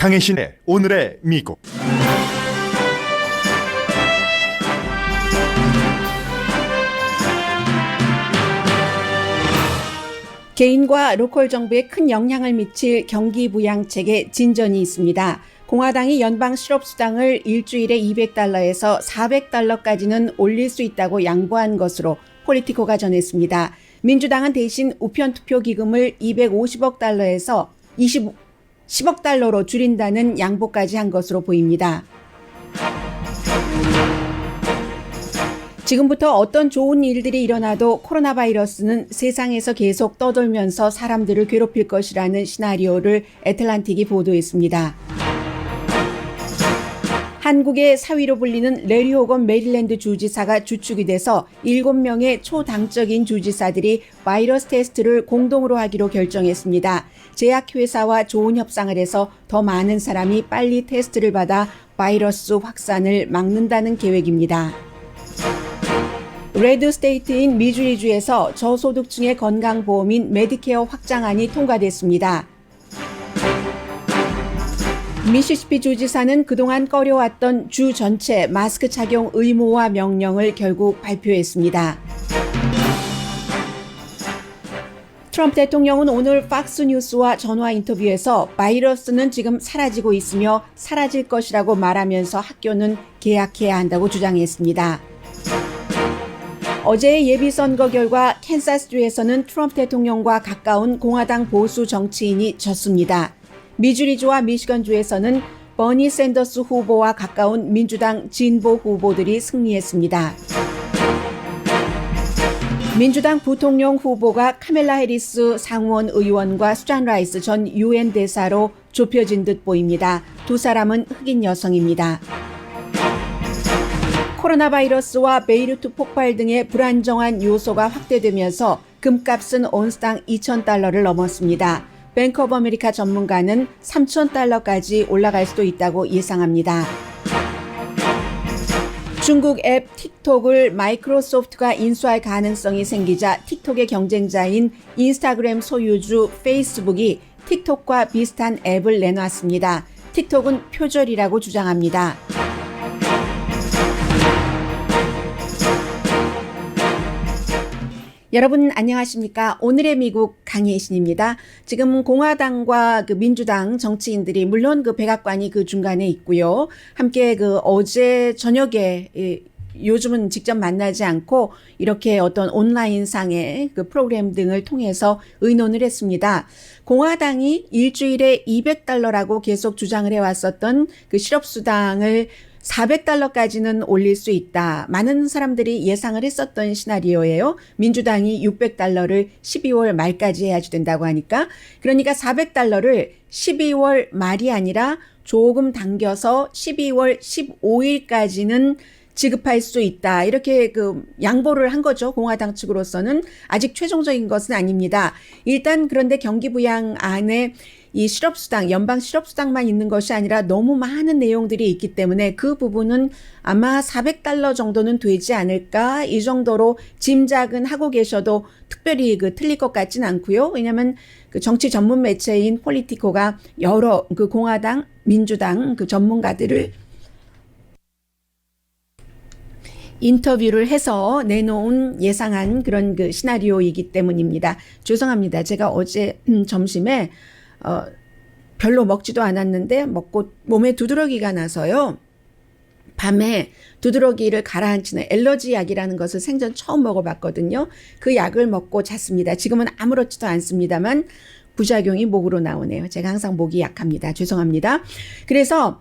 강혜신의 오늘의 미국. 개인과 로컬 정부에 큰 영향을 미칠 경기 부양책에 진전이 있습니다. 공화당이 연방 실업수당을 일주일에 $200에서 $400까지는 올릴 수 있다고 양보한 것으로 폴리티코가 전했습니다. 민주당은 대신 우편투표 기금을 $250억에서 10억 달러로 줄인다는 양보까지 한 것으로 보입니다. 지금부터 어떤 좋은 일들이 일어나도 코로나 바이러스는 세상에서 계속 떠돌면서 사람들을 괴롭힐 것이라는 시나리오를 애틀란틱이 보도했습니다. 한국의 사위로 불리는 레리 호건 메릴랜드 주지사가 주축이 돼서 7명의 초당적인 주지사들이 바이러스 테스트를 공동으로 하기로 결정했습니다. 제약회사와 좋은 협상을 해서 더 많은 사람이 빨리 테스트를 받아 바이러스 확산을 막는다는 계획입니다. 레드 스테이트인 미주리주에서 저소득층의 건강보험인 메디케어 확장안이 통과됐습니다. 미시시피 주지사는 그동안 꺼려왔던 주 전체 마스크 착용 의무화 명령을 결국 발표했습니다. 트럼프 대통령은 오늘 팍스뉴스와 전화 인터뷰에서 바이러스는 지금 사라지고 있으며 사라질 것이라고 말하면서 학교는 개학해야 한다고 주장했습니다. 어제의 예비선거 결과 캔사스주에서는 트럼프 대통령과 가까운 공화당 보수 정치인이 졌습니다. 미주리주와 미시건주에서는 버니 샌더스 후보와 가까운 민주당 진보 후보들이 승리했습니다. 민주당 부통령 후보가 카멜라 해리스 상원 의원과 수잔 라이스 전 유엔 대사로 좁혀진 듯 보입니다. 두 사람은 흑인 여성입니다. 코로나 바이러스와 베이루트 폭발 등의 불안정한 요소가 확대되면서 금값은 온스당 $2,000를 넘었습니다. 뱅크 오브 아메리카 전문가는 $3,000까지 올라갈 수도 있다고 예상합니다. 중국 앱 틱톡을 마이크로소프트가 인수할 가능성이 생기자 틱톡의 경쟁자인 인스타그램 소유주 페이스북이 틱톡과 비슷한 앱을 내놨습니다. 틱톡은 표절이라고 주장합니다. 여러분 안녕하십니까? 오늘의 미국 강혜신입니다. 지금 공화당과 민주당 정치인들이 물론 백악관이 중간에 있고요. 함께 어제 저녁에 요즘은 직접 만나지 않고 이렇게 어떤 온라인상의 프로그램 등을 통해서 의논을 했습니다. 공화당이 일주일에 $200라고 계속 주장을 해왔었던 실업수당을 $400까지는 올릴 수 있다. 많은 사람들이 예상을 했었던 시나리오예요. 민주당이 $600를 12월 말까지 해야지 된다고 하니까. 그러니까 $400를 12월 말이 아니라 조금 당겨서 12월 15일까지는 지급할 수 있다. 이렇게 양보를 한 거죠. 공화당 측으로서는. 아직 최종적인 것은 아닙니다. 일단 그런데 경기부양안에 이 실업수당, 연방 실업수당만 있는 것이 아니라 너무 많은 내용들이 있기 때문에 그 부분은 아마 $400 정도는 되지 않을까 이 정도로 짐작은 하고 계셔도 특별히 틀릴 것 같진 않고요. 왜냐하면 정치 전문 매체인 폴리티코가 여러 공화당, 민주당 전문가들을 인터뷰를 해서 내놓은 예상한 그런 시나리오이기 때문입니다. 죄송합니다. 제가 어제 점심에 별로 먹지도 않았는데 먹고 몸에 두드러기가 나서요. 밤에 두드러기를 가라앉히는 엘러지 약이라는 것을 생전 처음 먹어봤거든요. 그 약을 먹고 잤습니다. 지금은 아무렇지도 않습니다만 부작용이 목으로 나오네요. 제가 항상 목이 약합니다. 죄송합니다. 그래서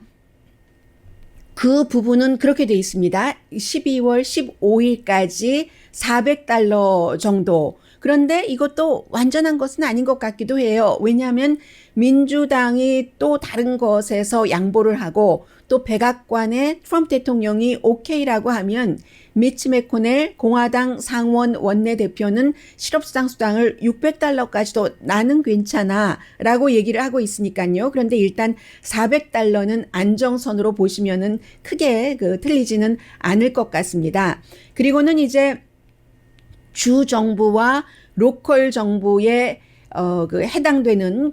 그 부분은 그렇게 돼 있습니다. 12월 15일까지 $400 정도. 그런데 이것도 완전한 것은 아닌 것 같기도 해요. 왜냐하면 민주당이 또 다른 것에서 양보를 하고 또 백악관에 트럼프 대통령이 오케이라고 하면 미치 매코넬 공화당 상원 원내대표는 실업수당 수당을 $600까지도 나는 괜찮아 라고 얘기를 하고 있으니까요. 그런데 일단 $400는 안정선으로 보시면은 크게 틀리지는 않을 것 같습니다. 그리고는 이제 주 정부와 로컬 정부에 해당되는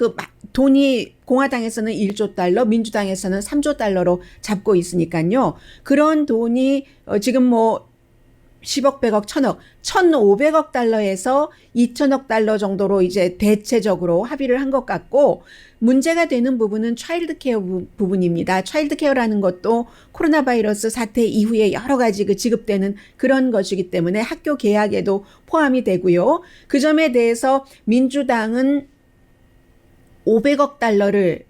돈이 공화당에서는 1조 달러, 민주당에서는 3조 달러로 잡고 있으니까요. 그런 돈이 지금 뭐 10억, 100억, 1000억, 1500억 달러에서 2000억 달러 정도로 이제 대체적으로 합의를 한 것 같고, 문제가 되는 부분은 차일드 케어 부분입니다. 차일드 케어라는 것도 코로나 바이러스 사태 이후에 여러 가지 지급되는 그런 것이기 때문에 학교 개학에도 포함이 되고요. 그 점에 대해서 민주당은 500억 달러를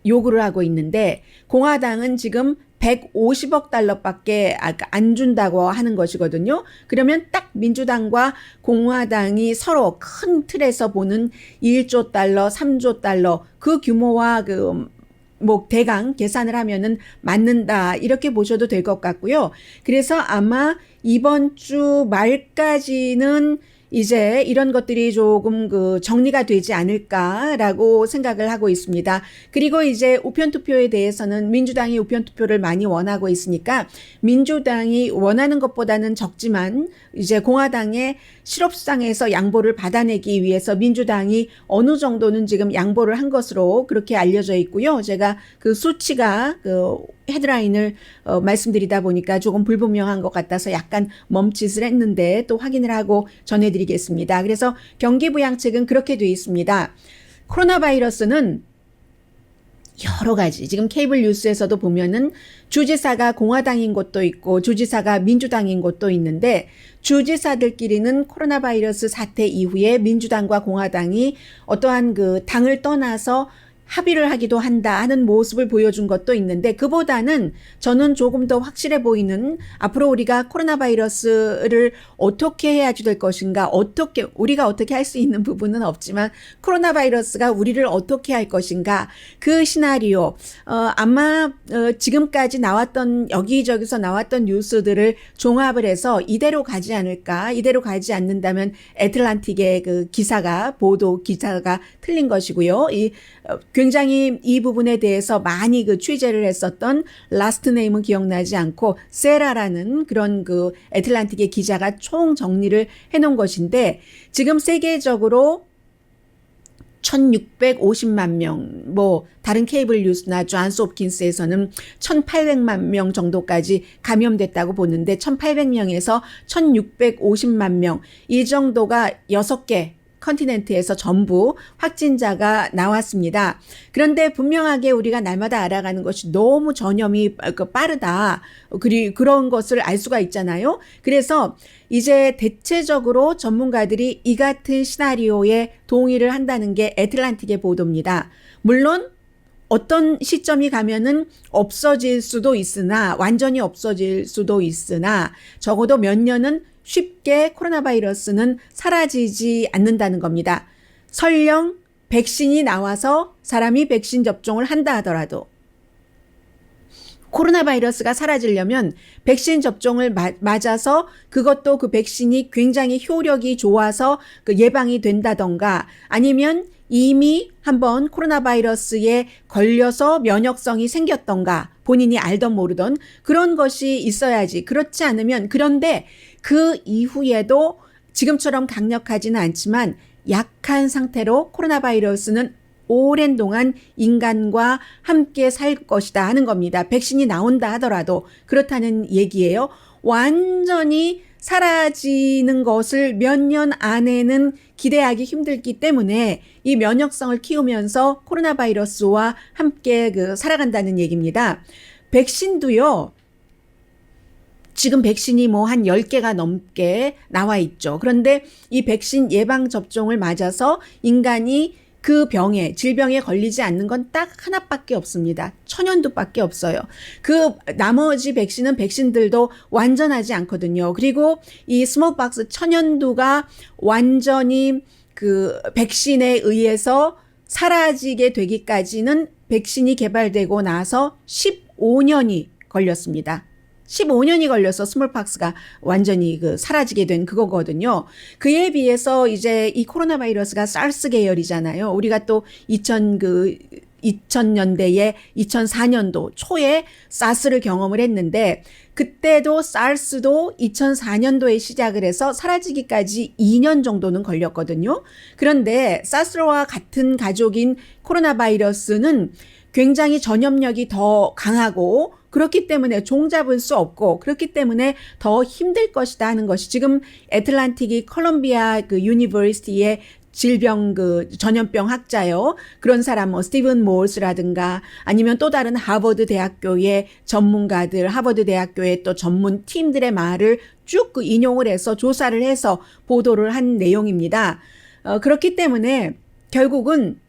요구를 하고 있는데, 공화당은 지금 150억 달러밖에 안 준다고 하는 것이거든요. 그러면 딱 민주당과 공화당이 서로 큰 틀에서 보는 1조 달러, 3조 달러 그 규모와 뭐 대강 계산을 하면은 맞는다 이렇게 보셔도 될 것 같고요. 그래서 아마 이번 주 말까지는 이제 이런 것들이 조금 정리가 되지 않을까라고 생각을 하고 있습니다. 그리고 이제 우편투표에 대해서는 민주당이 우편투표를 많이 원하고 있으니까 민주당이 원하는 것보다는 적지만 이제 공화당의 실업상에서 양보를 받아내기 위해서 민주당이 어느 정도는 지금 양보를 한 것으로 그렇게 알려져 있고요. 제가 수치가 헤드라인을 말씀드리다 보니까 조금 불분명한 것 같아서 약간 멈칫을 했는데 또 확인을 하고 전해드리겠습니다. 그래서 경기부양책은 그렇게 되어 있습니다. 코로나 바이러스는 여러 가지 지금 케이블 뉴스에서도 보면은 주지사가 공화당인 곳도 있고 주지사가 민주당인 곳도 있는데, 주지사들끼리는 코로나 바이러스 사태 이후에 민주당과 공화당이 어떠한 당을 떠나서 합의를 하기도 한다 하는 모습을 보여준 것도 있는데, 그보다는 저는 조금 더 확실해 보이는, 앞으로 우리가 코로나 바이러스를 어떻게 해야 될 것인가, 우리가 어떻게 할 수 있는 부분은 없지만 코로나 바이러스가 우리를 어떻게 할 것인가, 그 시나리오, 아마 지금까지 나왔던 여기저기서 나왔던 뉴스들을 종합을 해서 이대로 가지 않을까, 이대로 가지 않는다면 애틀란틱의 보도 기사가 틀린 것이고요. 굉장히 이 부분에 대해서 많이 취재를 했었던 라스트 네임은 기억나지 않고 세라라는 그런 애틀란틱의 기자가 총 정리를 해놓은 것인데, 지금 세계적으로 1650만 명, 뭐 다른 케이블 뉴스나 존스 홉킨스에서는 1800만 명 정도까지 감염됐다고 보는데, 1800명에서 1650만 명 이 정도가 6개 컨티넨트에서 전부 확진자가 나왔습니다. 그런데 분명하게 우리가 날마다 알아가는 것이 너무 전염이 빠르다. 그런 것을 알 수가 있잖아요. 그래서 이제 대체적으로 전문가들이 이 같은 시나리오에 동의를 한다는 게 애틀란틱의 보도입니다. 물론 어떤 시점이 가면은 없어질 수도 있으나, 완전히 없어질 수도 있으나, 적어도 몇 년은 쉽게 코로나 바이러스는 사라지지 않는다는 겁니다. 설령 백신이 나와서 사람이 백신 접종을 한다 하더라도 코로나 바이러스가 사라지려면 백신 접종을 맞아서 그것도 백신이 굉장히 효력이 좋아서 예방이 된다던가, 아니면 이미 한번 코로나 바이러스에 걸려서 면역성이 생겼던가, 본인이 알던 모르던 그런 것이 있어야지. 그렇지 않으면, 그런데 그 이후에도 지금처럼 강력하지는 않지만 약한 상태로 코로나 바이러스는 오랜 동안 인간과 함께 살 것이다 하는 겁니다. 백신이 나온다 하더라도 그렇다는 얘기예요. 완전히 사라지는 것을 몇 년 안에는 기대하기 힘들기 때문에 이 면역성을 키우면서 코로나 바이러스와 함께 살아간다는 얘기입니다. 백신도요, 지금 백신이 뭐 한 10개가 넘게 나와 있죠. 그런데 이 백신 예방 접종을 맞아서 인간이 그 질병에 걸리지 않는 건 딱 하나밖에 없습니다. 천연두밖에 없어요. 나머지 백신들도 완전하지 않거든요. 그리고 이 스몰박스 천연두가 완전히 백신에 의해서 사라지게 되기까지는 백신이 개발되고 나서 15년이 걸렸습니다. 15년이 걸려서 스몰박스가 완전히 사라지게 된 그거거든요. 그에 비해서 이제 이 코로나 바이러스가 사르스 계열이잖아요. 우리가 또 2000년대에 2004년도 초에 사스를 경험을 했는데 그때도 사스도 2004년도에 시작을 해서 사라지기까지 2년 정도는 걸렸거든요. 그런데 사스와 같은 가족인 코로나 바이러스는 굉장히 전염력이 더 강하고 그렇기 때문에 종잡을 수 없고 그렇기 때문에 더 힘들 것이다 하는 것이 지금 애틀란틱이 콜롬비아 그 유니버시티의 질병 그 전염병 학자요. 그런 사람 뭐 스티븐 몰스라든가 아니면 또 다른 하버드 대학교의 전문가들, 하버드 대학교의 또 전문 팀들의 말을 쭉 그 인용을 해서 조사를 해서 보도를 한 내용입니다. 그렇기 때문에 결국은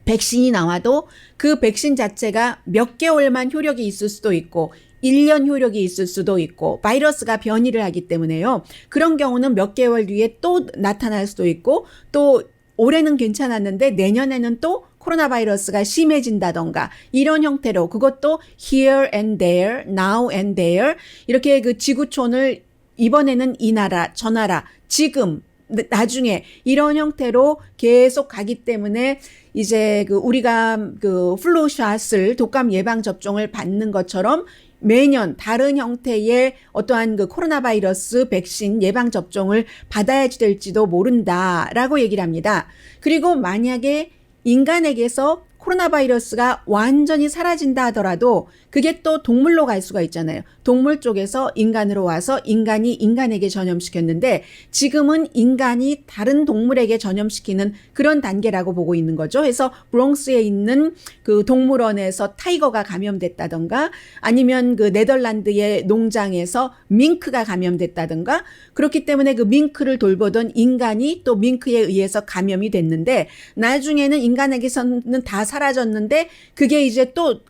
백신이 나와도 그 백신 자체가 몇 개월만 효력이 있을 수도 있고 1년 효력이 있을 수도 있고 바이러스가 변이를 하기 때문에요. 그런 경우는 몇 개월 뒤에 또 나타날 수도 있고 또 올해는 괜찮았는데 내년에는 또 코로나 바이러스가 심해진다던가 이런 형태로 그것도 here and there, now and there 이렇게 그 지구촌을 이번에는 이 나라, 저 나라, 지금 나중에 이런 형태로 계속 가기 때문에 이제 그 우리가 그 플루샷을 독감 예방 접종을 받는 것처럼 매년 다른 형태의 어떠한 그 코로나 바이러스 백신 예방 접종을 받아야 될지도 모른다라고 얘기를 합니다. 그리고 만약에 인간에게서 코로나 바이러스가 완전히 사라진다 하더라도 그게 또 동물로 갈 수가 있잖아요. 동물 쪽에서 인간으로 와서 인간이 인간에게 전염시켰는데 지금은 인간이 다른 동물에게 전염시키는 그런 단계라고 보고 있는 거죠. 그래서 브롱스에 있는 그 동물원에서 타이거가 감염됐다던가 아니면 그 네덜란드의 농장에서 밍크가 감염됐다던가 그렇기 때문에 그 밍크를 돌보던 인간이 또 밍크에 의해서 감염이 됐는데 나중에는 인간에게서는 다 사라졌는데 그게 이제 또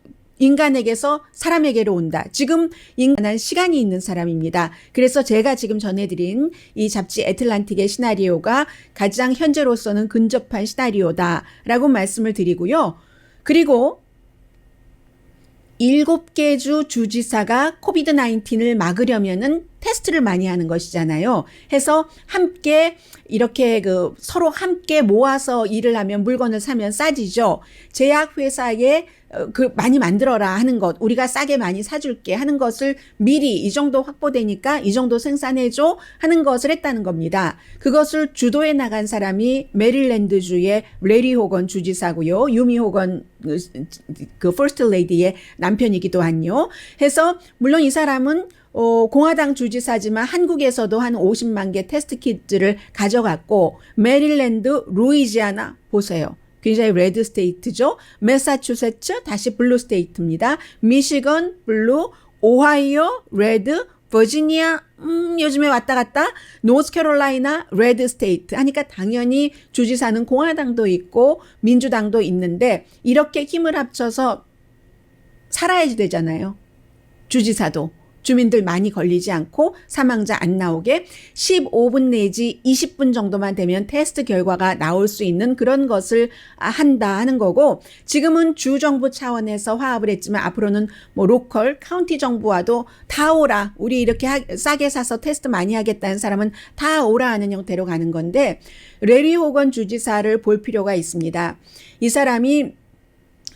인간에게서 사람에게로 온다. 지금 인간한 시간이 있는 사람입니다. 그래서 제가 지금 전해드린 이 잡지 애틀란틱의 시나리오가 가장 현재로서는 근접한 시나리오다라고 말씀을 드리고요. 그리고 7개 주 주지사가 코비드 19을 막으려면은 테스트를 많이 하는 것이잖아요. 해서 함께 이렇게 그 서로 함께 모아서 일을 하면 물건을 사면 싸지죠. 제약회사에 그 많이 만들어라 하는 것, 우리가 싸게 많이 사줄게 하는 것을 미리 이 정도 확보되니까 이 정도 생산해줘 하는 것을 했다는 겁니다. 그것을 주도해 나간 사람이 메릴랜드주의 레리 호건 주지사고요. 유미 호건 그 퍼스트 레이디의 남편이기도 한요. 해서 물론 이 사람은 공화당 주지사지만 한국에서도 한 50만 개 테스트 키트를 가져갔고 메릴랜드, 루이지아나 보세요. 굉장히 레드 스테이트죠. 매사추세츠 다시 블루 스테이트입니다. 미시건 블루, 오하이오 레드, 버지니아 요즘에 왔다 갔다 노스캐롤라이나 레드 스테이트 하니까 당연히 주지사는 공화당도 있고 민주당도 있는데 이렇게 힘을 합쳐서 살아야지 되잖아요. 주지사도. 주민들 많이 걸리지 않고 사망자 안 나오게 15분 내지 20분 정도만 되면 테스트 결과가 나올 수 있는 그런 것을 한다 하는 거고 지금은 주정부 차원에서 화합을 했지만 앞으로는 뭐 로컬, 카운티 정부와도 다 오라. 우리 이렇게 싸게 사서 테스트 많이 하겠다는 사람은 다 오라 하는 형태로 가는 건데 레리 호건 주지사를 볼 필요가 있습니다. 이 사람이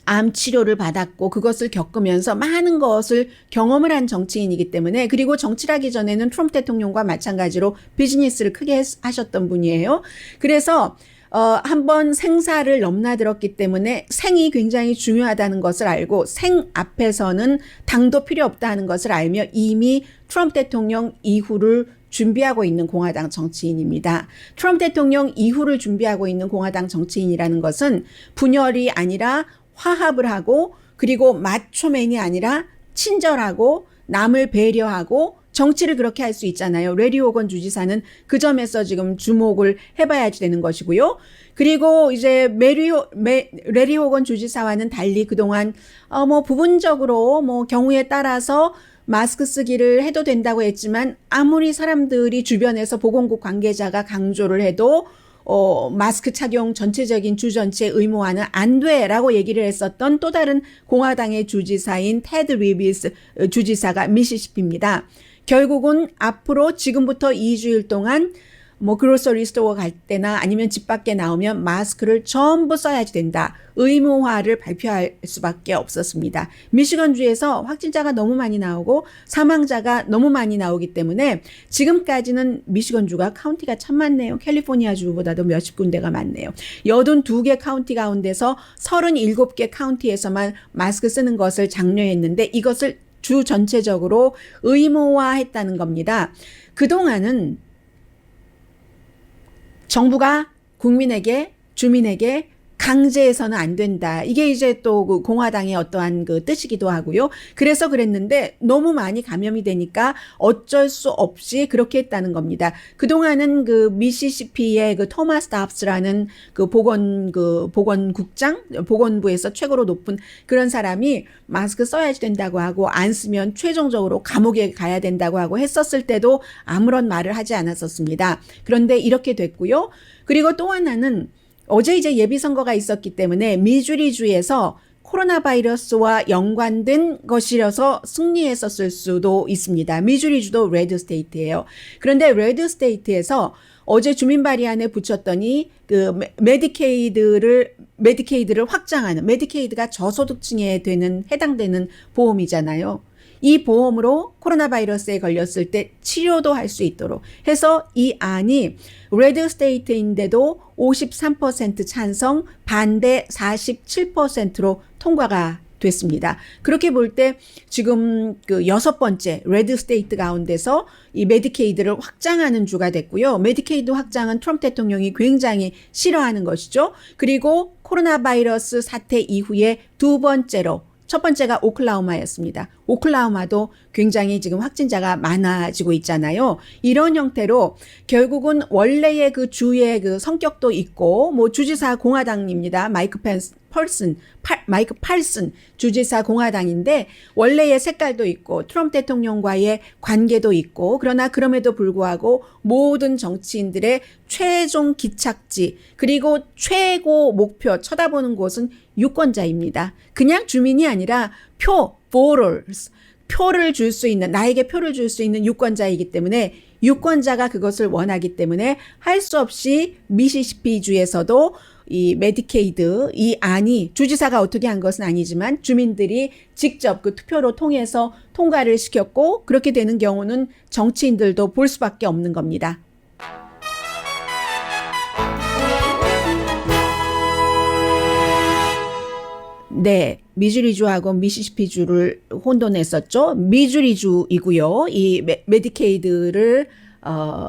암 치료를 받았고 그것을 겪으면서 많은 것을 경험을 한 정치인이기 때문에 그리고 정치를 하기 전에는 트럼프 대통령과 마찬가지로 비즈니스를 크게 하셨던 분이에요. 그래서 한번 생사를 넘나들었기 때문에 생이 굉장히 중요하다는 것을 알고 생 앞에서는 당도 필요 없다는 것을 알며 이미 트럼프 대통령 이후를 준비하고 있는 공화당 정치인입니다. 트럼프 대통령 이후를 준비하고 있는 공화당 정치인이라는 것은 분열이 아니라 화합을 하고 그리고 마초맨이 아니라 친절하고 남을 배려하고 정치를 그렇게 할 수 있잖아요. 레리 호건 주지사는 그 점에서 지금 주목을 해봐야지 되는 것이고요. 그리고 이제 레리 호건 주지사와는 달리 그동안 뭐 부분적으로 뭐 경우에 따라서 마스크 쓰기를 해도 된다고 했지만 아무리 사람들이 주변에서 보건국 관계자가 강조를 해도 마스크 착용 전체적인 주 전체 의무화는 안 돼라고 얘기를 했었던 또 다른 공화당의 주지사인 테드 리비스 주지사가 미시시피입니다. 결국은 앞으로 지금부터 2주일 동안 뭐 그로서리 스토어 갈 때나 아니면 집 밖에 나오면 마스크를 전부 써야지 된다. 의무화를 발표할 수밖에 없었습니다. 미시건주에서 확진자가 너무 많이 나오고 사망자가 너무 많이 나오기 때문에 지금까지는 미시건주가 카운티가 참 많네요. 캘리포니아주보다도 몇십 군데가 많네요. 82개 카운티 가운데서 37개 카운티에서만 마스크 쓰는 것을 장려했는데 이것을 주 전체적으로 의무화했다는 겁니다. 그동안은 정부가 국민에게, 주민에게 강제해서는 안 된다. 이게 이제 또 그 공화당의 어떠한 그 뜻이기도 하고요. 그래서 그랬는데 너무 많이 감염이 되니까 어쩔 수 없이 그렇게 했다는 겁니다. 그동안은 그 미시시피의 그 토마스 답스라는 그 보건국장, 보건부에서 최고로 높은 그런 사람이 마스크 써야지 된다고 하고 안 쓰면 최종적으로 감옥에 가야 된다고 하고 했었을 때도 아무런 말을 하지 않았었습니다. 그런데 이렇게 됐고요. 그리고 또 하나는 어제 이제 예비선거가 있었기 때문에 미주리주에서 코로나 바이러스와 연관된 것이라서 승리했었을 수도 있습니다. 미주리주도 레드 스테이트예요. 그런데 레드 스테이트에서 어제 주민 발의안에 붙였더니 그 메디케이드를 확장하는, 메디케이드가 저소득층에 해당되는 보험이잖아요. 이 보험으로 코로나 바이러스에 걸렸을 때 치료도 할 수 있도록 해서 이 안이 레드 스테이트인데도 53% 찬성, 반대 47%로 통과가 됐습니다. 그렇게 볼 때 지금 그 6번째 레드 스테이트 가운데서 이 메디케이드를 확장하는 주가 됐고요. 메디케이드 확장은 트럼프 대통령이 굉장히 싫어하는 것이죠. 그리고 코로나 바이러스 사태 이후에 두 번째로 첫 번째가 오클라호마였습니다. 오클라호마도 굉장히 지금 확진자가 많아지고 있잖아요. 이런 형태로 결국은 원래의 그 주의 그 성격도 있고 뭐 주지사 공화당입니다. 마이크 팔슨 주지사 공화당인데 원래의 색깔도 있고 트럼프 대통령과의 관계도 있고 그러나 그럼에도 불구하고 모든 정치인들의 최종 기착지 그리고 최고 목표 쳐다보는 곳은 유권자입니다. 그냥 주민이 아니라 voters, 표를 줄 수 있는 나에게 표를 줄 수 있는 유권자이기 때문에 유권자가 그것을 원하기 때문에 할 수 없이 미시시피주에서도 이 메디케이드 이 안이 주지사가 어떻게 한 것은 아니지만 주민들이 직접 그 투표로 통해서 통과를 시켰고 그렇게 되는 경우는 정치인들도 볼 수밖에 없는 겁니다. 네, 미주리주하고 미시시피주를 혼돈했었죠. 미주리주이고요. 이 메디케이드를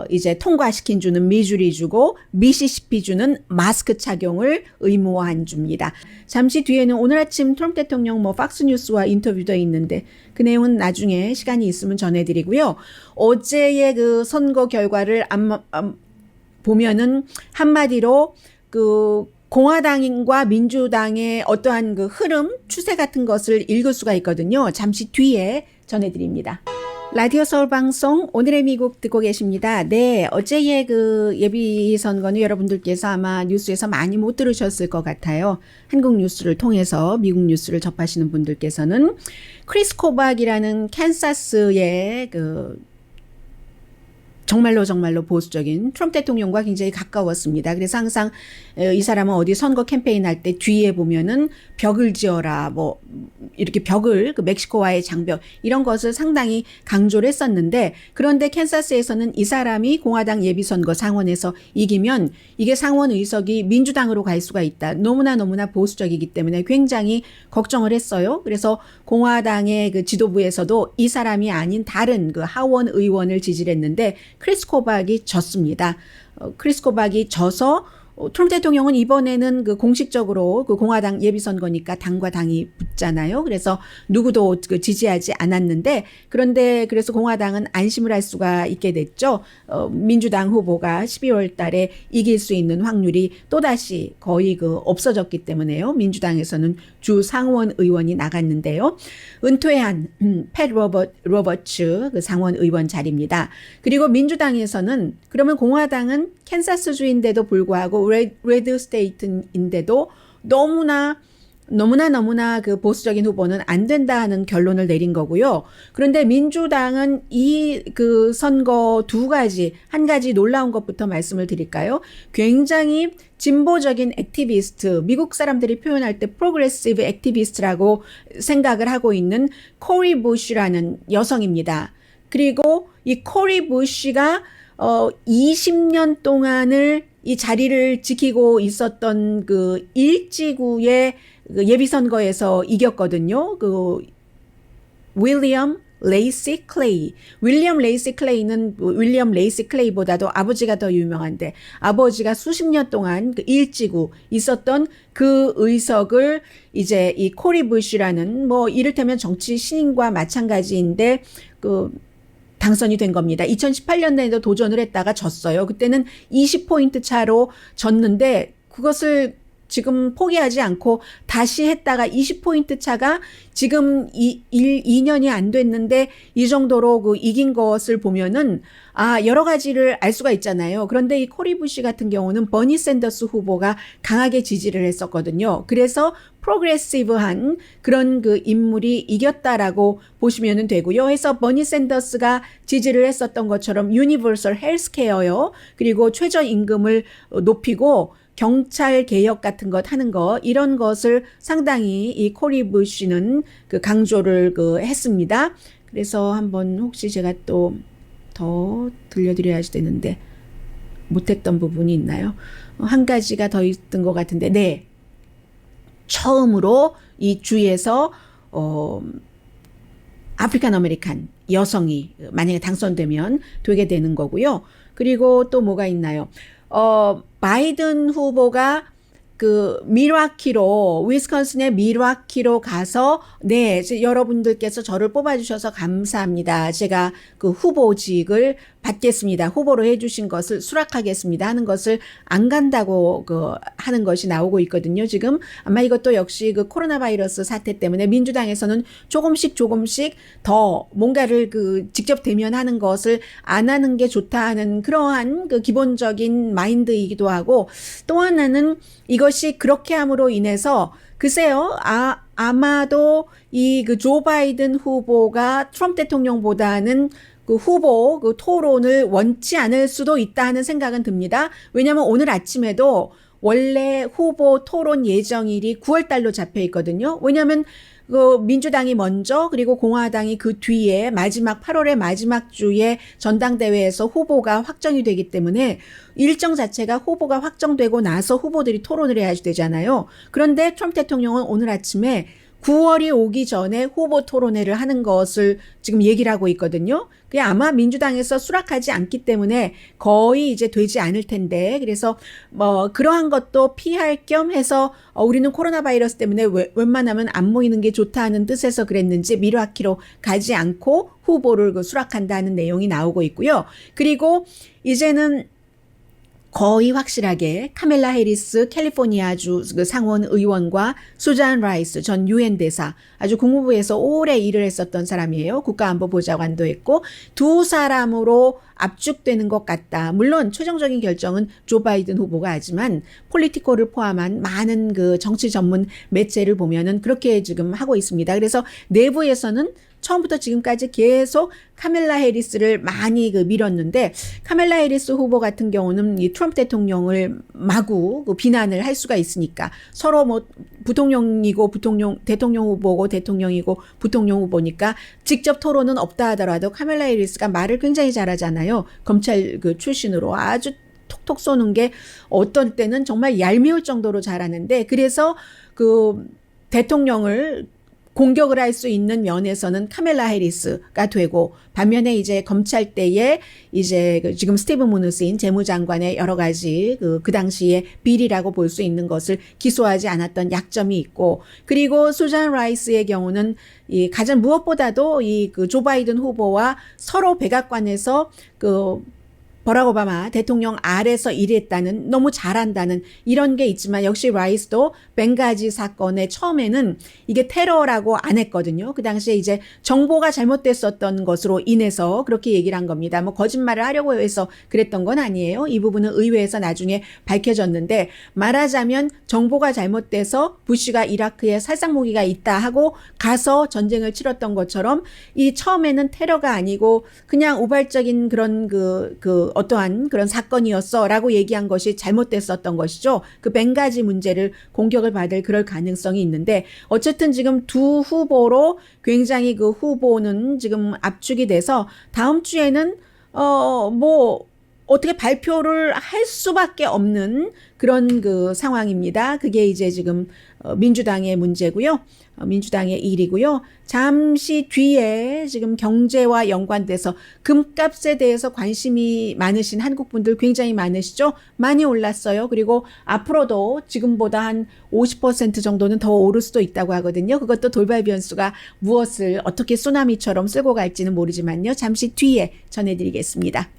이제 통과시킨 주는 미주리주고 미시시피주는 마스크 착용을 의무화한 주입니다. 잠시 뒤에는 오늘 아침 트럼프 대통령 팍스뉴스와 인터뷰도 있는데 그 내용은 나중에 시간이 있으면 전해드리고요. 어제의 그 선거 결과를 보면은 한마디로 그 공화당과 민주당의 어떠한 그 흐름, 추세 같은 것을 읽을 수가 있거든요. 잠시 뒤에 전해드립니다. 라디오 서울 방송 오늘의 미국 듣고 계십니다. 네, 어제의 그 예비 선거는 여러분들께서 아마 뉴스에서 많이 못 들으셨을 것 같아요. 한국 뉴스를 통해서 미국 뉴스를 접하시는 분들께서는 크리스 코박이라는 캔사스의 그 정말로 보수적인 트럼프 대통령과 굉장히 가까웠습니다. 그래서 항상 이 사람은 어디 선거 캠페인 할 때 뒤에 보면은 벽을 지어라 뭐 이렇게 벽을 그 멕시코와의 장벽 이런 것을 상당히 강조를 했었는데 그런데 캔사스에서는 이 사람이 공화당 예비선거 상원에서 이기면 이게 상원 의석이 민주당으로 갈 수가 있다. 너무나 보수적이기 때문에 굉장히 걱정을 했어요. 그래서 공화당의 그 지도부에서도 이 사람이 아닌 다른 그 하원 의원을 지지를 했는데 크리스 코박이 졌습니다. 크리스 코박이 져서 트럼프 대통령은 이번에는 그 공식적으로 그 공화당 예비선거니까 당과 당이 붙잖아요. 그래서 누구도 그 지지하지 않았는데 그런데 그래서 공화당은 안심을 할 수가 있게 됐죠. 민주당 후보가 12월 달에 이길 수 있는 확률이 또다시 거의 그 없어졌기 때문에요. 민주당에서는 주 상원 의원이 나갔는데요. 은퇴한 팻 로버츠 그 상원 의원 자리입니다. 그리고 민주당에서는 그러면 공화당은 캔사스주인데도 불구하고 레드 스테이트인데도 너무나 너무나 그 보수적인 후보는 안 된다 하는 결론을 내린 거고요. 그런데 민주당은 이 그 선거 한 가지 놀라운 것부터 말씀을 드릴까요? 굉장히 진보적인 액티비스트, 미국 사람들이 표현할 때 프로그레시브 액티비스트라고 생각을 하고 있는 코리 부시라는 여성입니다. 그리고 이 코리 부시가 20년 동안을 이 자리를 지키고 있었던 그 일지구의 그 예비선거에서 이겼거든요. 그 윌리엄 레이시 클레이. 윌리엄 레이시 클레이는 윌리엄 레이시 클레이보다도 아버지가 더 유명한데 아버지가 수십 년 동안 그 일지구 있었던 그 의석을 이제 이 코리 부시라는 뭐 이를테면 정치 신인과 마찬가지인데 그 당선이 된 겁니다. 2018년에도 도전을 했다가 졌어요. 그때는 20포인트 차로 졌는데 그것을 지금 포기하지 않고 다시 했다가 20포인트 차가 지금 2년이 안 됐는데 이 정도로 그 이긴 것을 보면은 여러 가지를 알 수가 있잖아요. 그런데 이 코리 부시 같은 경우는 버니 샌더스 후보가 강하게 지지를 했었거든요. 그래서 프로그레시브한 그런 그 인물이 이겼다라고 보시면 되고요. 해서 버니 샌더스가 지지를 했었던 것처럼 유니버설 헬스케어요. 그리고 최저임금을 높이고 경찰 개혁 같은 것 하는 거 이런 것을 상당히 이 코리 부시는 그 강조를 그 했습니다. 그래서 한번 혹시 제가 또 더 들려드려야 되는데 못했던 부분이 있나요? 한 가지가 더 있던 것 같은데 네. 처음으로 이 주에서 아프리칸 아메리칸 여성이 만약에 당선되면 되게 되는 거고요. 그리고 또 뭐가 있나요? 바이든 후보가 그 밀워키로 위스콘신의 밀워키로 가서 네, 여러분들께서 저를 뽑아주셔서 감사합니다. 제가 그 후보직을 받겠습니다. 후보로 해주신 것을 수락하겠습니다. 하는 것을 안 간다고 그 하는 것이 나오고 있거든요. 지금 아마 이것도 역시 그 코로나 바이러스 사태 때문에 민주당에서는 조금씩 더 뭔가를 그 직접 대면하는 것을 안 하는 게 좋다 하는 그러한 그 기본적인 마인드이기도 하고 또 하나는 이것이 그렇게 함으로 인해서 글쎄요, 아마도 이 그 조 바이든 후보가 트럼프 대통령보다는 그 후보 그 토론을 원치 않을 수도 있다 하는 생각은 듭니다. 왜냐하면 오늘 아침에도 원래 후보 토론 예정일이 9월 달로 잡혀 있거든요. 왜냐하면 그 민주당이 먼저 그리고 공화당이 그 뒤에 마지막 8월의 마지막 주에 전당대회에서 후보가 확정이 되기 때문에 일정 자체가 후보가 확정되고 나서 후보들이 토론을 해야 되잖아요. 그런데 트럼프 대통령은 오늘 아침에 9월이 오기 전에 후보 토론회를 하는 것을 지금 얘기를 하고 있거든요. 그게 아마 민주당에서 수락하지 않기 때문에 거의 이제 되지 않을 텐데 그래서 뭐 그러한 것도 피할 겸 해서 우리는 코로나 바이러스 때문에 웬만하면 안 모이는 게 좋다는 뜻에서 그랬는지 밀워키로 가지 않고 후보를 수락한다는 내용이 나오고 있고요. 그리고 이제는 거의 확실하게 카멜라 해리스 캘리포니아주 상원 의원과 수잔 라이스 전 유엔 대사 아주 국무부에서 오래 일을 했었던 사람이에요. 국가안보보좌관도 했고 두 사람으로 압축되는 것 같다. 물론 최종적인 결정은 조 바이든 후보가 하지만 폴리티코를 포함한 많은 그 정치 전문 매체를 보면은 그렇게 지금 하고 있습니다. 그래서 내부에서는 처음부터 지금까지 계속 카멜라 해리스를 많이 밀었는데 카멜라 해리스 후보 같은 경우는 이 트럼프 대통령을 마구 비난을 할 수가 있으니까 서로 뭐 부통령이고 대통령 후보고 대통령이고 부통령 후보니까 직접 토론은 없다 하더라도 카멜라 해리스가 말을 굉장히 잘하잖아요. 검찰 출신으로 아주 톡톡 쏘는 게 어떤 때는 정말 얄미울 정도로 잘하는데 그래서 그 대통령을 공격을 할 수 있는 면에서는 카멜라 해리스가 되고 반면에 이제 검찰대에 이제 지금 스티븐 무누신 재무장관의 여러 가지 그 당시에 비리라고 볼 수 있는 것을 기소하지 않았던 약점이 있고 그리고 수잔 라이스의 경우는 이 가장 무엇보다도 이 조 바이든 후보와 서로 백악관에서 버락 오바마 대통령 아래서 일했다는, 너무 잘한다는 이런 게 있지만, 역시 라이스도 벵가지 사건의 처음에는 이게 테러라고 안 했거든요. 그 당시에 이제 정보가 잘못됐었던 것으로 인해서 그렇게 얘기를 한 겁니다. 뭐 거짓말을 하려고 해서 그랬던 건 아니에요. 이 부분은 의회에서 나중에 밝혀졌는데, 말하자면 정보가 잘못돼서 부시가 이라크에 살상무기가 있다 하고 가서 전쟁을 치렀던 것처럼, 이 처음에는 테러가 아니고 그냥 우발적인 그런 어떠한 그런 사건이었어 라고 얘기한 것이 잘못됐었던 것이죠. 그 벵가지 문제를 공격을 받을 그럴 가능성이 있는데, 어쨌든 지금 두 후보로 굉장히 그 후보는 지금 압축이 돼서 다음 주에는 어떻게 발표를 할 수밖에 없는 그런 그 상황입니다. 그게 이제 지금 민주당의 문제고요. 민주당의 일이고요. 잠시 뒤에 지금 경제와 연관돼서 금값에 대해서 관심이 많으신 한국 분들 굉장히 많으시죠? 많이 올랐어요. 그리고 앞으로도 지금보다 한 50% 정도는 더 오를 수도 있다고 하거든요. 그것도 돌발 변수가 무엇을 어떻게 쓰나미처럼 쓸고 갈지는 모르지만요. 잠시 뒤에 전해드리겠습니다.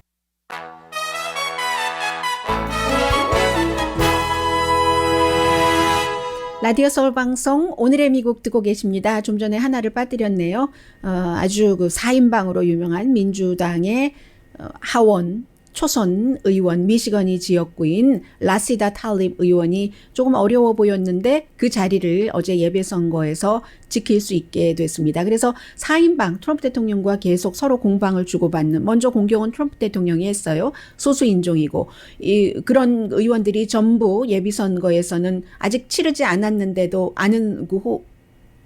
라디오 서울 방송 오늘의 미국 듣고 계십니다. 좀 전에 하나를 빠뜨렸네요. 아주 그 4인방으로 유명한 민주당의 하원 초선 의원, 미시거니 지역구인 라시다 탈립 의원이 조금 어려워 보였는데 그 자리를 어제 예배선거에서 지킬 수 있게 됐습니다. 그래서 4인방, 트럼프 대통령과 계속 서로 공방을 주고받는, 먼저 공격은 트럼프 대통령이 했어요. 소수 인종이고, 그런 의원들이 전부 예비선거에서는 아직 치르지 않았는데도 아는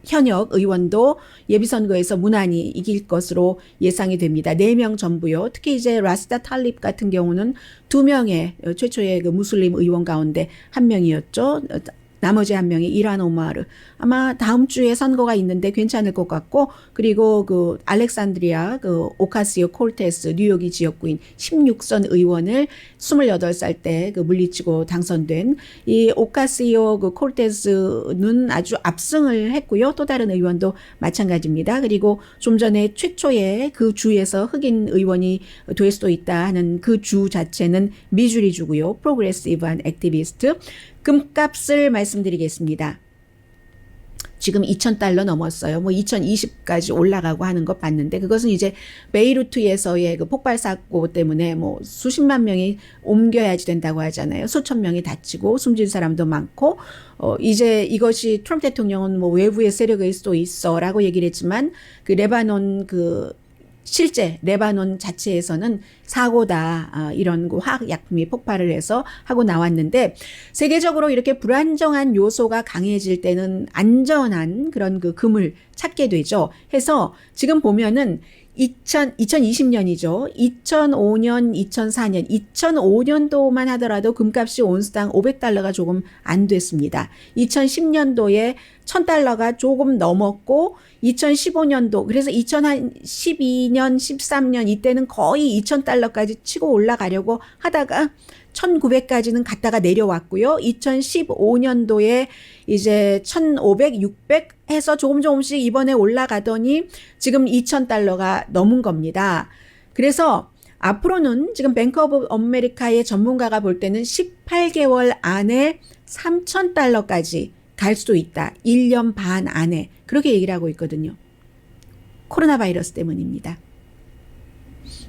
현역 의원도 예비선거에서 무난히 이길 것으로 예상이 됩니다. 4명 전부요. 특히 이제 라시다 탈립 같은 경우는 2명의 최초의 그 무슬림 의원 가운데 1명이었죠. 나머지 1명이 이란 오마르. 아마 다음 주에 선거가 있는데 괜찮을 것 같고, 그리고 그 알렉산드리아 그 오카시오 콜테스 뉴욕이 지역구인 16선 의원을 28살 때 그 물리치고 당선된 이 오카시오 그 콜테스는 아주 압승을 했고요. 또 다른 의원도 마찬가지입니다. 그리고 좀 전에 최초의 그 주에서 흑인 의원이 될 수도 있다 하는 그 주 자체는 미주리 주고요. 프로그레시브한 액티비스트. 금값을 말씀드리겠습니다. 지금 2,000달러 넘었어요. 뭐 2020까지 올라가고 하는 거 봤는데, 그것은 이제 베이루트에서의 그 폭발 사고 때문에 뭐 수십만 명이 옮겨야지 된다고 하잖아요. 수천 명이 다치고 숨진 사람도 많고, 이제 이것이 트럼프 대통령은 뭐 외부의 세력일 수도 있어라고 얘기를 했지만, 그 레바논 실제 레바논 자체에서는 사고다, 이런 화학약품이 폭발을 해서 하고 나왔는데, 세계적으로 이렇게 불안정한 요소가 강해질 때는 안전한 그런 그 금을 찾게 되죠. 해서 지금 보면은 2020년이죠. 2005년, 2004년, 2005년도만 하더라도 금값이 온스당 500달러가 조금 안 됐습니다. 2010년도에 1,000달러가 조금 넘었고, 2015년도, 그래서 2012년, 13년 이때는 거의 2,000달러까지 치고 올라가려고 하다가 1,900까지는 갔다가 내려왔고요. 2015년도에 이제 1,500, 600 해서 조금씩 이번에 올라가더니 지금 2,000달러가 넘은 겁니다. 그래서 앞으로는 지금 뱅크 오브 아메리카의 전문가가 볼 때는 18개월 안에 3,000달러까지 갈 수도 있다. 1년 반 안에. 그렇게 얘기를 하고 있거든요. 코로나 바이러스 때문입니다.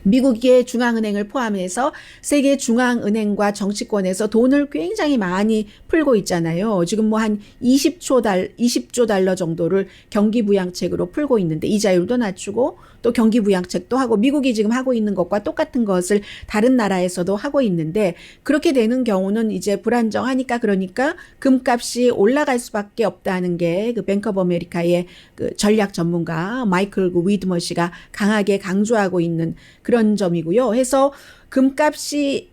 미국의 중앙은행을 포함해서 세계 중앙은행과 정치권에서 돈을 굉장히 많이 풀고 있잖아요. 지금 뭐 한 20조 달러 정도를 경기부양책으로 풀고 있는데, 이자율도 낮추고 또 경기부양책도 하고, 미국이 지금 하고 있는 것과 똑같은 것을 다른 나라에서도 하고 있는데, 그렇게 되는 경우는 이제 불안정하니까, 그러니까 금값이 올라갈 수밖에 없다는 게 그 뱅크 오브 아메리카의 그 전략 전문가 마이클 위드머 씨가 강하게 강조하고 있는 그런 점이고요. 해서 금값이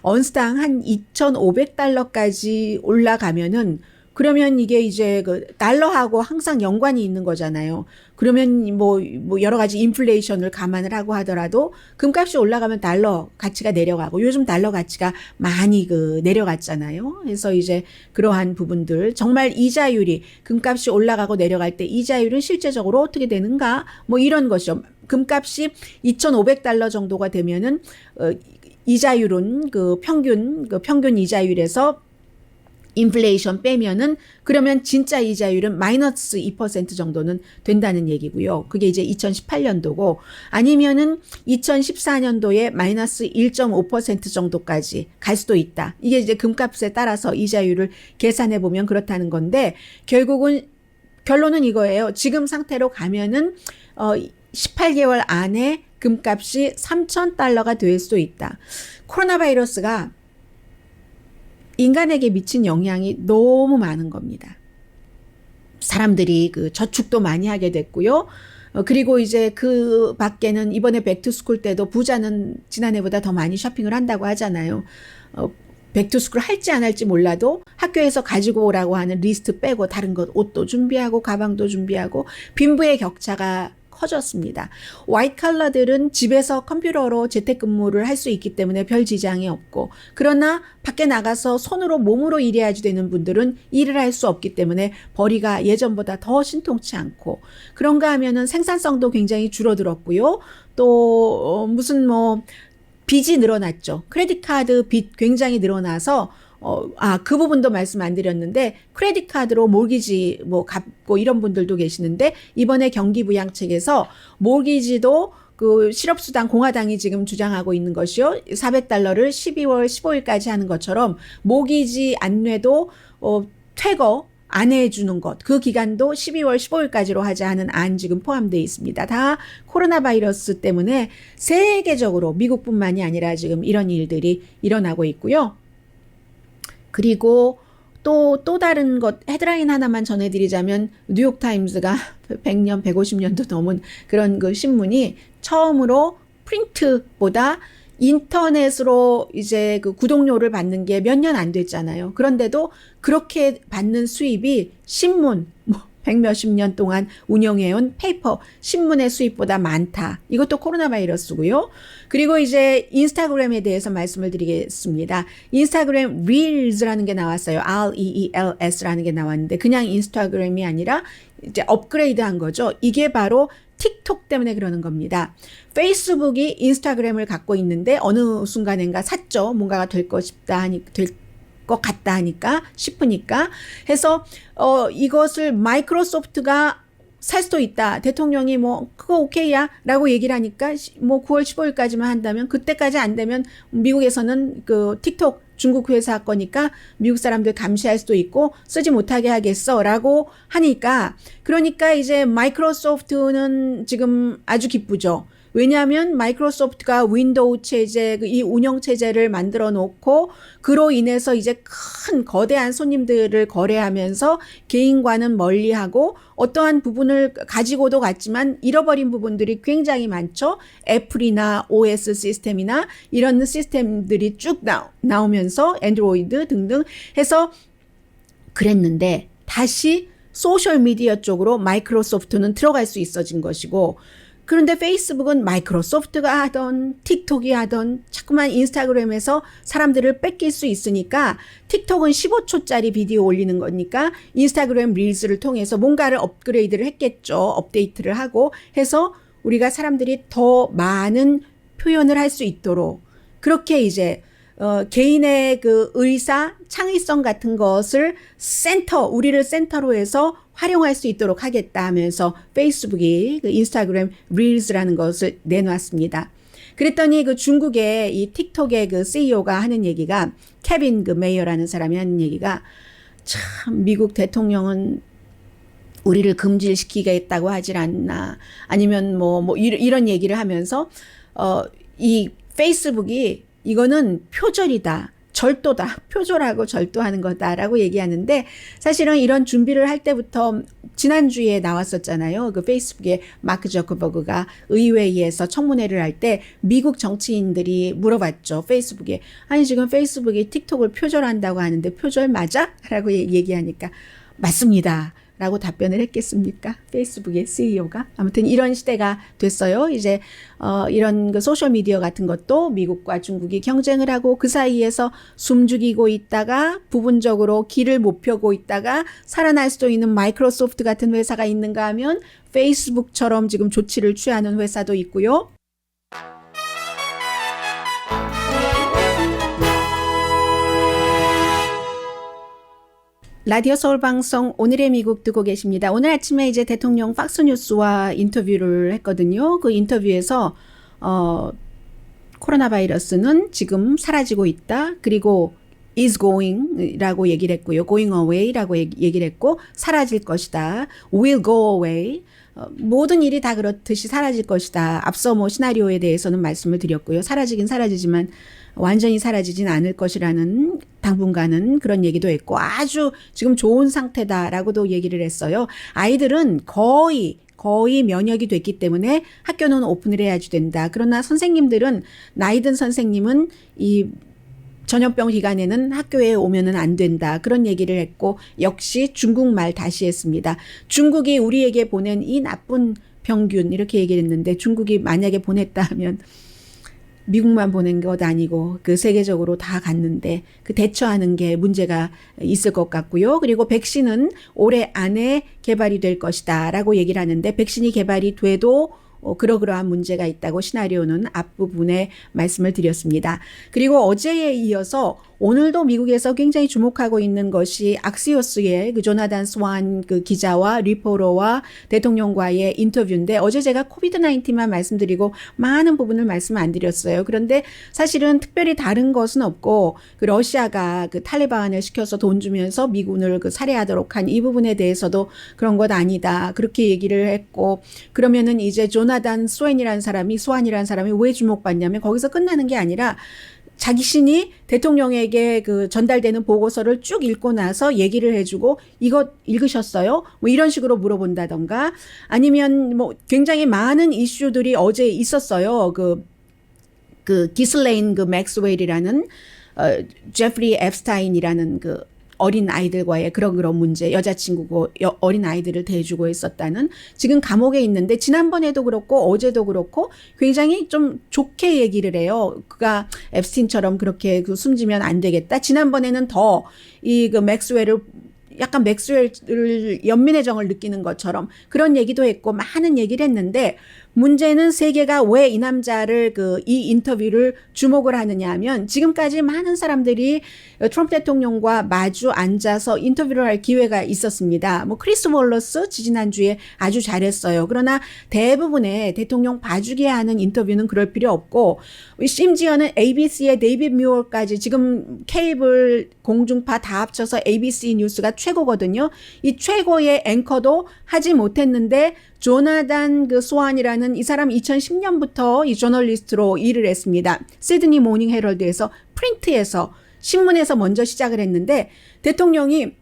언스당 한 2,500달러까지 올라가면은, 그러면 이게 이제 그 달러하고 항상 연관이 있는 거잖아요. 그러면 뭐 여러 가지 인플레이션을 감안을 하고 하더라도 금값이 올라가면 달러 가치가 내려가고, 요즘 달러 가치가 많이 내려갔잖아요. 그래서 이제 그러한 부분들, 정말 이자율이 금값이 올라가고 내려갈 때 이자율은 실제적으로 어떻게 되는가, 뭐 이런 것이죠. 금값이 2,500달러 정도가 되면은 이자율은 그 평균 이자율에서 인플레이션 빼면은 그러면 진짜 이자율은 마이너스 2% 정도는 된다는 얘기고요. 그게 이제 2018년도고 아니면은 2014년도에 마이너스 1.5% 정도까지 갈 수도 있다. 이게 이제 금값에 따라서 이자율을 계산해 보면 그렇다는 건데 결론은 이거예요. 지금 상태로 가면은 18개월 안에 금값이 $3,000가 될 수도 있다. 코로나 바이러스가 인간에게 미친 영향이 너무 많은 겁니다. 사람들이 그 저축도 많이 하게 됐고요. 그리고 이제 그 밖에는 이번에 백투스쿨 때도 부자는 지난해보다 더 많이 쇼핑을 한다고 하잖아요. 백투스쿨 할지 안 할지 몰라도 학교에서 가지고 오라고 하는 리스트 빼고 다른 것 옷도 준비하고 가방도 준비하고 빈부의 격차가 커졌습니다. 화이트 칼라들은 집에서 컴퓨터로 재택근무를 할 수 있기 때문에 별 지장이 없고 그러나 밖에 나가서 손으로 몸으로 일해야지 되는 분들은 일을 할 수 없기 때문에 벌이가 예전보다 더 신통치 않고 그런가 하면은 생산성도 굉장히 줄어들었고요. 또 무슨 빚이 늘어났죠. 크레딧 카드 빚 굉장히 늘어나서 그 부분도 말씀 안 드렸는데 크레딧 카드로 몰기지 갚고 이런 분들도 계시는데 이번에 경기부양책에서 몰기지도 그 실업수당 공화당이 지금 주장하고 있는 것이요. $400를 12월 15일까지 하는 것처럼 모기지 안내도 퇴거 안 해주는 것, 그 기간도 12월 15일까지로 하자 하는 안 지금 포함되어 있습니다. 다 코로나 바이러스 때문에 세계적으로 미국뿐만이 아니라 지금 이런 일들이 일어나고 있고요. 그리고 또 다른 것 헤드라인 하나만 전해드리자면 뉴욕타임즈가 100년, 150년도 넘은 그런 그 신문이 처음으로 프린트보다 인터넷으로 이제 그 구독료를 받는 게 몇 년 안 됐잖아요. 그런데도 그렇게 받는 수입이 신문, 100몇십 년 동안 운영해온 페이퍼, 신문의 수입보다 많다. 이것도 코로나 바이러스고요. 그리고 이제 인스타그램에 대해서 말씀을 드리겠습니다. 인스타그램 릴즈라는 게 나왔어요. REELS라는 게 나왔는데 그냥 인스타그램이 아니라 이제 업그레이드한 거죠. 이게 바로 틱톡 때문에 그러는 겁니다. 페이스북이 인스타그램을 갖고 있는데 어느 순간인가 샀죠. 뭔가가 될 것 같다 하니까 싶으니까 해서 이것을 마이크로소프트가 살 수도 있다. 대통령이 그거 오케이야 라고 얘기를 하니까 9월 15일까지만 한다면 그때까지 안 되면 미국에서는 그 틱톡 중국 회사 거니까 미국 사람들 감시할 수도 있고 쓰지 못하게 하겠어 라고 하니까 그러니까 이제 마이크로소프트는 지금 아주 기쁘죠. 왜냐하면 마이크로소프트가 윈도우 체제, 이 운영 체제를 만들어 놓고 그로 인해서 이제 큰 거대한 손님들을 거래하면서 개인과는 멀리하고 어떠한 부분을 가지고도 갔지만 잃어버린 부분들이 굉장히 많죠. 애플이나 OS 시스템이나 이런 시스템들이 쭉 나오면서 애드로이드 등등 해서 그랬는데 다시 소셜미디어 쪽으로 마이크로소프트는 들어갈 수 있어진 것이고 그런데 페이스북은 마이크로소프트가 하던 틱톡이 하던 자꾸만 인스타그램에서 사람들을 뺏길 수 있으니까 틱톡은 15초짜리 비디오 올리는 거니까 인스타그램 릴스를 통해서 뭔가를 업그레이드를 했겠죠. 업데이트를 하고 해서 우리가 사람들이 더 많은 표현을 할 수 있도록 그렇게 이제 개인의 그 의사, 창의성 같은 것을 우리를 센터로 해서 활용할 수 있도록 하겠다 하면서 페이스북이 그 인스타그램 릴즈라는 것을 내놨습니다. 그랬더니 그 중국의 이 틱톡의 그 CEO가 하는 얘기가 케빈 그 메이어라는 사람이 하는 얘기가 참 미국 대통령은 우리를 금지시키겠다고 하질 않나 아니면 이런 얘기를 하면서 이 페이스북이 이거는 표절이다. 절도다. 표절하고 절도하는 거다라고 얘기하는데 사실은 이런 준비를 할 때부터 지난주에 나왔었잖아요. 그 페이스북에 마크 저커버그가 의회에서 청문회를 할 때 미국 정치인들이 물어봤죠. 페이스북에. 아니 지금 페이스북이 틱톡을 표절한다고 하는데 표절 맞아? 라고 얘기하니까 맞습니다. 라고 답변을 했겠습니까? 페이스북의 CEO가. 아무튼 이런 시대가 됐어요. 이제 이런 그 소셜미디어 같은 것도 미국과 중국이 경쟁을 하고 그 사이에서 숨죽이고 있다가 부분적으로 길을 못 펴고 있다가 살아날 수도 있는 마이크로소프트 같은 회사가 있는가 하면 페이스북처럼 지금 조치를 취하는 회사도 있고요. 라디오 서울 방송 오늘의 미국 듣고 계십니다. 오늘 아침에 이제 대통령 팍스뉴스와 인터뷰를 했거든요. 그 인터뷰에서 코로나 바이러스는 지금 사라지고 있다. 그리고 is going이라고 얘기를 했고요. going away라고 얘기를 했고 사라질 것이다. will go away. 모든 일이 다 그렇듯이 사라질 것이다. 앞서 뭐 시나리오에 대해서는 말씀을 드렸고요. 사라지긴 사라지지만 완전히 사라지진 않을 것이라는 당분간은 그런 얘기도 했고 아주 지금 좋은 상태다라고도 얘기를 했어요. 아이들은 거의 면역이 됐기 때문에 학교는 오픈을 해야지 된다. 그러나 선생님들은 나이 든 선생님은 이 전염병 기간에는 학교에 오면은 안 된다. 그런 얘기를 했고 역시 중국말 다시 했습니다. 중국이 우리에게 보낸 이 나쁜 병균 이렇게 얘기를 했는데 중국이 만약에 보냈다 하면 미국만 보낸 것 아니고 그 세계적으로 다 갔는데 그 대처하는 게 문제가 있을 것 같고요. 그리고 백신은 올해 안에 개발이 될 것이다 라고 얘기를 하는데 백신이 개발이 돼도 그러그러한 문제가 있다고 시나리오는 앞부분에 말씀을 드렸습니다. 그리고 어제에 이어서 오늘도 미국에서 굉장히 주목하고 있는 것이 악시오스의 그 조나단 스완 그 기자와 리포러와 대통령과의 인터뷰인데 어제 제가 코비드-19만 말씀드리고 많은 부분을 말씀 안 드렸어요. 그런데 사실은 특별히 다른 것은 없고 그 러시아가 그 탈레반을 시켜서 돈 주면서 미군을 그 살해하도록 한 이 부분에 대해서도 그런 것 아니다. 그렇게 얘기를 했고 그러면은 이제 조나단 스완이라는 사람이 왜 주목받냐면 거기서 끝나는 게 아니라 자신이 대통령에게 그 전달되는 보고서를 쭉 읽고 나서 얘기를 해주고 이거 읽으셨어요? 뭐 이런 식으로 물어본다던가 아니면 뭐 굉장히 많은 이슈들이 어제 있었어요. 그 기슬레인 그 맥스웰이라는 제프리 앱스타인이라는 그 어린 아이들과의 그런 문제, 여자친구고 어린 아이들을 대해주고 있었다는 지금 감옥에 있는데 지난번에도 그렇고 어제도 그렇고 굉장히 좀 좋게 얘기를 해요. 그가 앱스틴처럼 그렇게 그 숨지면 안 되겠다. 지난번에는 더 이 그 맥스웰을 약간 맥스웰을 연민의 정을 느끼는 것처럼 그런 얘기도 했고 많은 얘기를 했는데 문제는 세계가 왜 이 남자를 이 인터뷰를 주목을 하느냐 하면 지금까지 많은 사람들이 트럼프 대통령과 마주 앉아서 인터뷰를 할 기회가 있었습니다. 뭐 크리스 월러스 지지난주에 아주 잘했어요. 그러나 대부분의 대통령 봐주게 하는 인터뷰는 그럴 필요 없고 심지어는 ABC의 데이빗 뮤어까지 지금 케이블 공중파 다 합쳐서 ABC 뉴스가 최고거든요. 이 최고의 앵커도 하지 못했는데 조나단 그 스완이라는 이 사람 2010년부터 이 저널리스트로 일을 했습니다. 시드니 모닝 헤럴드에서 프린트에서 신문에서 먼저 시작을 했는데 대통령이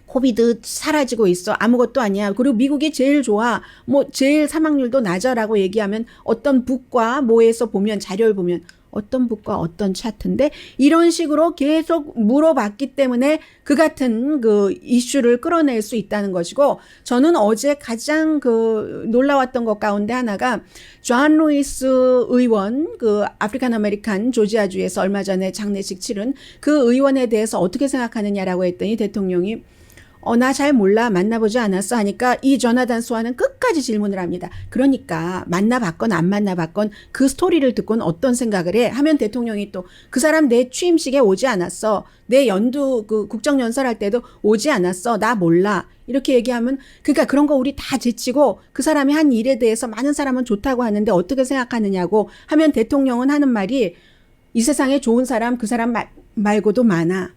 코비드 사라지고 있어. 아무것도 아니야. 그리고 미국이 제일 좋아. 뭐 제일 사망률도 낮아라고 얘기하면 어떤 북과 뭐에서 보면 자료를 보면 어떤 북과 어떤 차트인데 이런 식으로 계속 물어봤기 때문에 그 같은 그 이슈를 끌어낼 수 있다는 것이고 저는 어제 가장 그 놀라웠던 것 가운데 하나가 존 루이스 의원 그 아프리칸 아메리칸 조지아주에서 얼마 전에 장례식 치른 그 의원에 대해서 어떻게 생각하느냐라고 했더니 대통령이 나 잘 몰라 만나보지 않았어 하니까 이 조나단 스완은 끝까지 질문을 합니다. 그러니까 만나봤건 안 만나봤건 그 스토리를 듣고는 어떤 생각을 해? 하면 대통령이 또 그 사람 내 취임식에 오지 않았어. 내 연두 그 국정연설할 때도 오지 않았어. 나 몰라. 이렇게 얘기하면 그러니까 그런 거 우리 다 제치고 그 사람이 한 일에 대해서 많은 사람은 좋다고 하는데 어떻게 생각하느냐고 하면 대통령은 하는 말이 이 세상에 좋은 사람 그 사람 말고도 많아.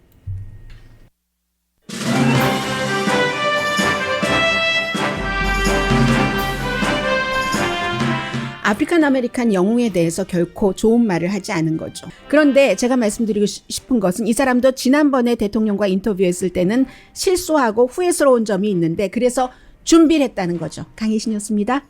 아프리칸 아메리칸 영웅에 대해서 결코 좋은 말을 하지 않은 거죠. 그런데 제가 말씀드리고 싶은 것은 이 사람도 지난번에 대통령과 인터뷰했을 때는 실수하고 후회스러운 점이 있는데 그래서 준비를 했다는 거죠. 강혜신이었습니다.